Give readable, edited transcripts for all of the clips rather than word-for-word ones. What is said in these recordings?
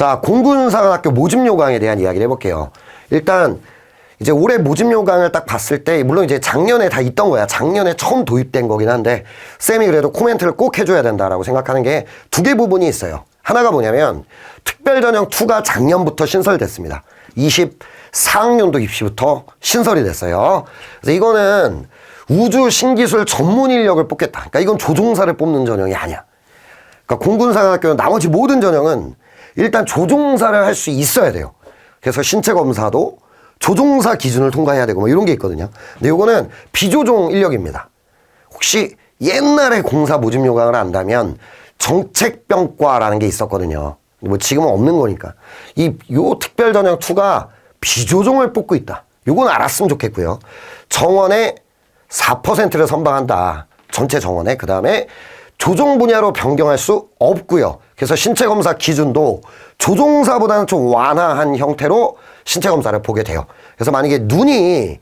자, 공군사관학교 모집 요강에 대한 이야기를 해볼게요. 일단 이제 올해 모집 요강을 딱 봤을 때 물론 이제 작년에 다 있던 거야. 작년에 처음 도입된 거긴 한데 쌤이 그래도 코멘트를 꼭 해줘야 된다라고 생각하는 게 두 개 부분이 있어요. 하나가 뭐냐면 특별전형2가 작년부터 신설됐습니다. 24학년도 입시부터 신설이 됐어요. 그래서 이거는 우주 신기술 전문 인력을 뽑겠다. 그러니까 이건 조종사를 뽑는 전형이 아니야. 그러니까 공군사관학교는 나머지 모든 전형은 일단 조종사를 할 수 있어야 돼요. 그래서 신체 검사도 조종사 기준을 통과해야 되고 뭐 이런 게 있거든요. 근데 이거는 비조종 인력입니다. 혹시 옛날에 공사 모집 요강을 안다면 정책병과라는 게 있었거든요. 뭐 지금은 없는 거니까. 요 특별전형2가 비조종을 뽑고 있다. 요건 알았으면 좋겠고요. 정원의 4%를 선방한다. 전체 정원에. 그 다음에 조종 분야로 변경할 수 없고요. 그래서 신체검사 기준도 조종사보다는 좀 완화한 형태로 신체검사를 보게 돼요. 그래서 만약에 눈이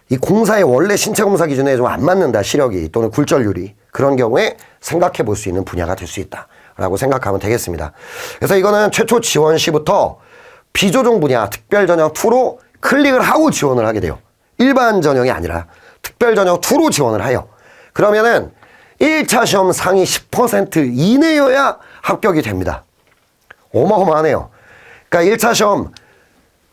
이 공사의 원래 신체검사 기준에 좀 안 맞는다. 시력이 또는 굴절률이. 그런 경우에 생각해 볼 수 있는 분야가 될 수 있다. 라고 생각하면 되겠습니다. 그래서 이거는 최초 지원 시부터 비조종 분야 특별전형2로 클릭을 하고 지원을 하게 돼요. 일반 전형이 아니라 특별전형2로 지원을 해요. 그러면은 1차 시험 상위 10% 이내여야 합격이 됩니다. 어마어마하네요. 그러니까 1차 시험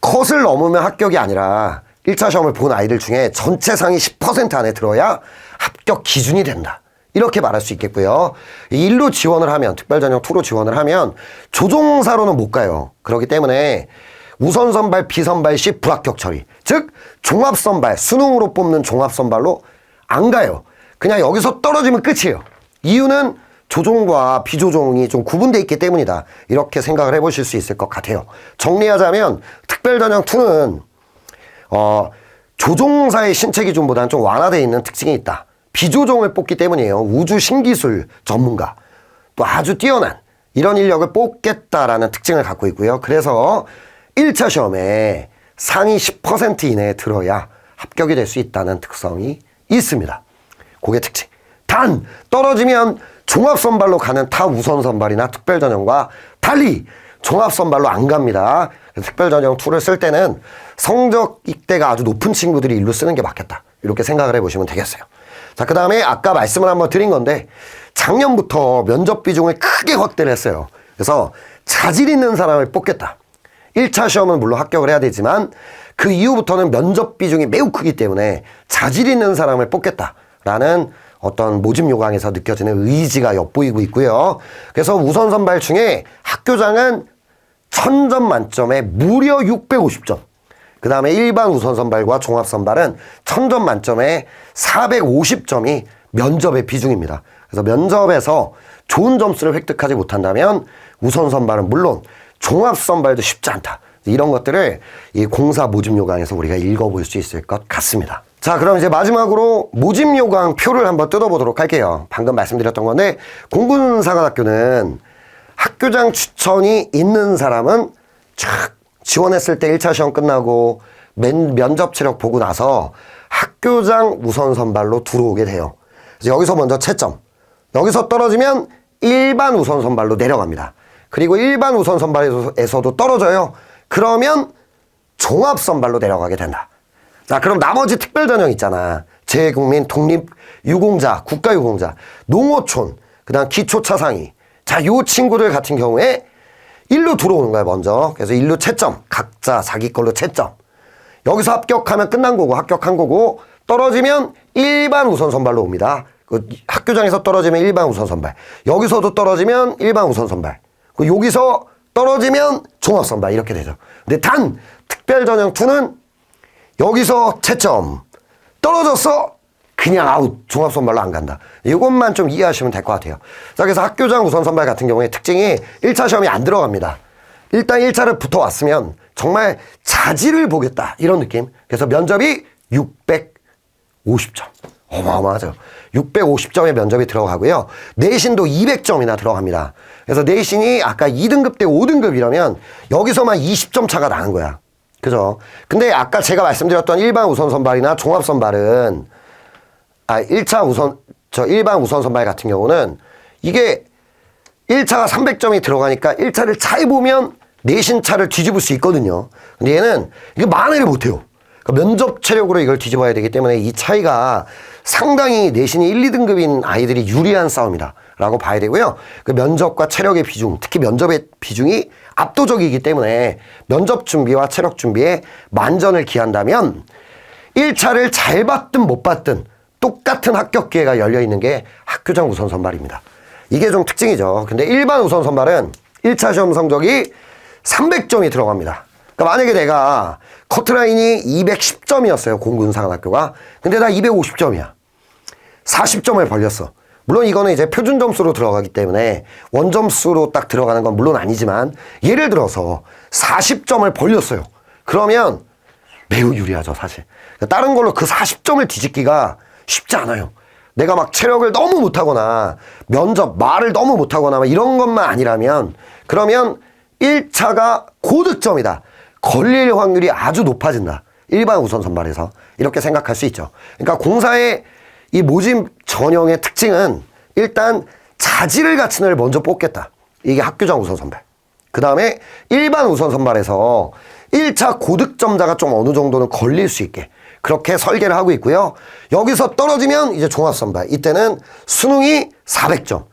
컷을 넘으면 합격이 아니라 1차 시험을 본 아이들 중에 전체 상위 10% 안에 들어야 합격 기준이 된다. 이렇게 말할 수 있겠고요. 일로 지원을 하면 특별전형2로 지원을 하면 조종사로는 못 가요. 그렇기 때문에 우선선발, 비선발 시 불합격 처리. 즉 종합선발, 수능으로 뽑는 종합선발로 안 가요. 그냥 여기서 떨어지면 끝이에요. 이유는 조종과 비조종이 좀 구분되어 있기 때문이다. 이렇게 생각을 해보실 수 있을 것 같아요. 정리하자면 특별전형2는 조종사의 신체 기준보다는 좀 완화되어 있는 특징이 있다. 비조종을 뽑기 때문이에요. 우주 신기술 전문가. 또 아주 뛰어난 이런 인력을 뽑겠다라는 특징을 갖고 있고요. 그래서 1차 시험에 상위 10% 이내에 들어야 합격이 될 수 있다는 특성이 있습니다. 그게 특징. 단 떨어지면 종합선발로 가는 타 우선선발이나 특별전형과 달리 종합선발로 안 갑니다. 특별전형2를 쓸 때는 성적 입대가 아주 높은 친구들이 일로 쓰는 게 맞겠다. 이렇게 생각을 해보시면 되겠어요. 자, 그 다음에 아까 말씀을 한번 드린 건데 작년부터 면접 비중을 크게 확대를 했어요. 그래서 자질 있는 사람을 뽑겠다. 1차 시험은 물론 합격을 해야 되지만 그 이후부터는 면접 비중이 매우 크기 때문에 자질 있는 사람을 뽑겠다라는 어떤 모집 요강에서 느껴지는 의지가 엿보이고 있고요. 그래서 우선 선발 중에 학교장은 1000점 만점에 무려 650점. 그 다음에 일반 우선 선발과 종합 선발은 1000점 만점에 450점이 면접의 비중입니다. 그래서 면접에서 좋은 점수를 획득하지 못한다면 우선 선발은 물론 종합 선발도 쉽지 않다. 이런 것들을 이 공사 모집 요강에서 우리가 읽어볼 수 있을 것 같습니다. 자, 그럼 이제 마지막으로 모집 요강 표를 한번 뜯어보도록 할게요. 방금 말씀드렸던 건데 공군사관학교는 학교장 추천이 있는 사람은 쫙 지원했을 때 1차 시험 끝나고 면접 체력 보고 나서 학교장 우선 선발로 들어오게 돼요. 그래서 여기서 먼저 채점. 여기서 떨어지면 일반 우선 선발로 내려갑니다. 그리고 일반 우선 선발에서도 떨어져요. 그러면 종합 선발로 내려가게 된다. 자, 그럼 나머지 특별전형 있잖아. 재국민, 독립, 유공자, 국가유공자, 농어촌, 그 다음 기초차상위. 자, 요 친구들 같은 경우에 일로 들어오는 거야, 먼저. 그래서 일로 채점. 각자 자기 걸로 채점. 여기서 합격하면 끝난 거고, 합격한 거고, 떨어지면 일반 우선 선발로 옵니다. 그 학교장에서 떨어지면 일반 우선 선발. 여기서도 떨어지면 일반 우선 선발. 여기서 떨어지면 종합 선발. 이렇게 되죠. 근데 단, 특별전형2는 여기서 채점. 떨어졌어? 그냥 아웃. 종합 선발로 안 간다. 이것만 좀 이해하시면 될 것 같아요. 자, 그래서 학교장 우선 선발 같은 경우에 특징이 1차 시험이 안 들어갑니다. 일단 1차를 붙어왔으면 정말 자질을 보겠다. 이런 느낌. 그래서 면접이 650점. 어마어마하죠. 650점의 면접이 들어가고요. 내신도 200점이나 들어갑니다. 그래서 내신이 아까 2등급 대 5등급 이러면 여기서만 20점 차가 나는 거야. 그죠? 근데 아까 제가 말씀드렸던 일반 우선 선발이나 종합 선발은 일반 우선 선발 같은 경우는 이게 1차가 300점이 들어가니까 1차를 잘 보면 내신차를 뒤집을 수 있거든요. 근데 얘는 이게 만회를 못해요. 그러니까 면접 체력으로 이걸 뒤집어야 되기 때문에 이 차이가 상당히 내신이 1, 2등급인 아이들이 유리한 싸움이다 라고 봐야 되고요. 그 면접과 체력의 비중, 특히 면접의 비중이 압도적이기 때문에 면접 준비와 체력 준비에 만전을 기한다면 1차를 잘 받든 못 받든 똑같은 합격 기회가 열려있는 게 학교장 우선 선발입니다. 이게 좀 특징이죠. 근데 일반 우선 선발은 1차 시험 성적이 300점이 들어갑니다. 그러니까 만약에 내가 커트라인이 210점이었어요. 공군사관학교가. 근데 나 250점이야. 40점을 벌렸어. 물론 이거는 이제 표준 점수로 들어가기 때문에 원점수로 딱 들어가는 건 물론 아니지만 예를 들어서 40점을 벌렸어요. 그러면 매우 유리하죠, 사실. 다른 걸로 그 40점을 뒤집기가 쉽지 않아요. 내가 막 체력을 너무 못하거나 면접 말을 너무 못하거나 이런 것만 아니라면 그러면 1차가 고득점이다. 걸릴 확률이 아주 높아진다. 일반 우선 선발에서 이렇게 생각할 수 있죠. 그러니까 공사의 이 모집 전형의 특징은 일단 자질을 갖춘 애를 먼저 뽑겠다. 이게 학교장 우선 선발. 그 다음에 일반 우선 선발에서 1차 고득점자가 좀 어느 정도는 걸릴 수 있게 그렇게 설계를 하고 있고요. 여기서 떨어지면 이제 종합선발. 이때는 수능이 400점.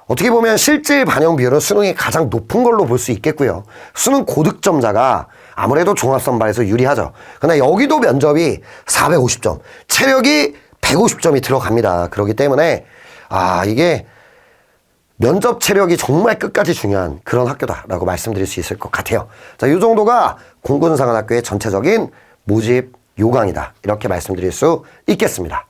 어떻게 보면 실질 반영 비율은 수능이 가장 높은 걸로 볼 수 있겠고요. 수능 고득점자가 아무래도 종합선발에서 유리하죠. 그러나 여기도 면접이 450점, 체력이 150점이 들어갑니다. 그렇기 때문에 이게 면접 체력이 정말 끝까지 중요한 그런 학교다라고 말씀드릴 수 있을 것 같아요. 자, 이 정도가 공군사관학교의 전체적인 모집 요강이다. 이렇게 말씀드릴 수 있겠습니다.